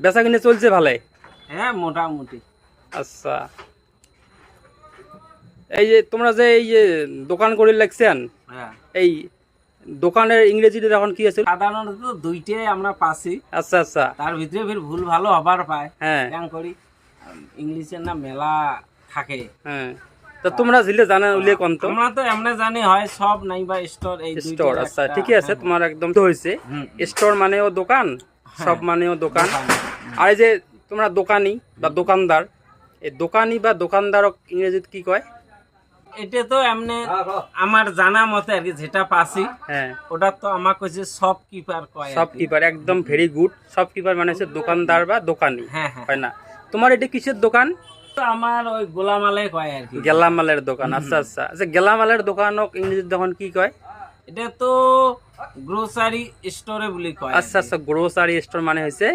বেচা কিনে চলছে ভালোই? হ্যাঁ মোটামুটি। আচ্ছা, এই যে তোমরা যে এই যে দোকান করে লাগছেন, হ্যাঁ এই দোকানের ইংরেজিটা এখন কি আছে? সাধারণত দুইটাই আমরা পাচ্ছি, আচ্ছা আচ্ছা, তার ভিতরে ফির ভুল ভালো হবার পায়। হ্যাঁ কেন করি ইংলিশের না মেলা থাকে। হ্যাঁ। তো তোমরা জিলে জানা উল্লেখ অন্ত আমরা তো এমনি জানি হয় সব নাই বা স্টোর, এই স্টোর। দুইটার আচ্ছা একটা। ঠিকই আছে, তোমার একদম তো হয়েছে। হুম, স্টোর মানেও দোকান, সব মানেও দোকান। আর এই যে তোমরা দোকানি বা দোকানদার, এই দোকানি বা দোকানদারক ইংরেজিতে কি কয়? এটা তো এমনি আমার জানা মতে আর কি যেটা পাচ্ছি, হ্যাঁ, ওটা তো আমার কইছে শপকিপার কয় আর কি। শপকিপার, একদম ভেরি গুড। শপকিপার মানে হচ্ছে দোকানদার বা দোকানি, হ্যাঁ হ্যাঁ। হয় না? তোমার এটা কিসের দোকান? তো আমার ওই গোলামালে কয় আর কি। গেলামালের দোকান। আচ্ছা আচ্ছা আচ্ছা, গেলামালের দোকানক ইংরেজিতে তখন কি কয়? এটা তো গ্রোসারি স্টোরে বলি কয় আর আচ্ছা কি। আচ্ছা, গ্রোসারি স্টোর মানে হয়েছে